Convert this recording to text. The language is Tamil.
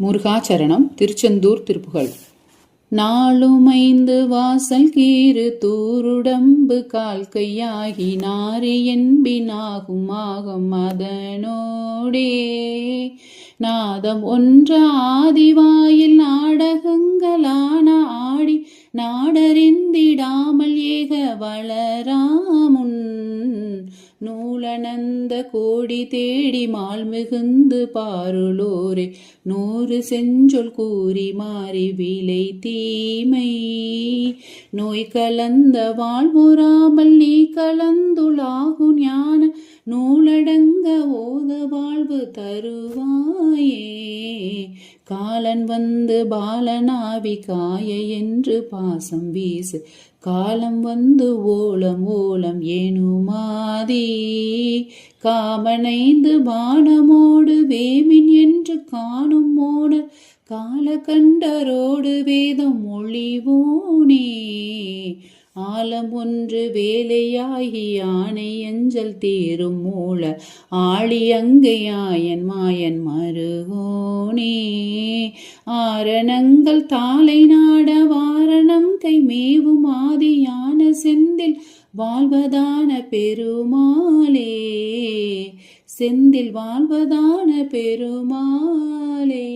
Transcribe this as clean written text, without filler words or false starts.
முருகாச்சரணம். திருச்செந்தூர் திருப்புகழ். நாளுமைந்து வாசல் கீறு தூருடம்பு கால் கையாகி நாரி என்பினாகும் ஆகம் அதனோடே நாதம் ஒன்ற ஆதிவாயில் நாடகங்களான ஆடி நாடறிந்திடாமல் ஏக வளராமுன் நூலனந்த கோடி தேடி மால் மிகுந்து பாருளோரே நூறு செஞ்சொல் கூறி மாறி விலை தீமை நோய் கலந்த வாழ்வுறாமல் நீ கலந்துளாகு ஞான நூலடங்க ஓத வாழ்வு தருவாயே காலன் வந்து பாலனாவி காய என்று பாசம் வீசு காலம் வந்து ஓலம் ஓலம் ஏனுமாதி காமனைந்து பானமோடு வேமின் என்று காணும் மோனர் கால கண்டரோடு வேதம் மொழிவோனே ஆலம் ஒன்று வேலையாகி யானை அஞ்சல் தேரும் மூல ஆழி அங்கையாயன் மாயன் மருகோனே ஆரணங்கள் தாளை நாட வாரணம் கை மேவும் ஆதியான செந்தில் வாழ்வதான பெருமாளே செந்தில் வாழ்வதான பெருமாளே.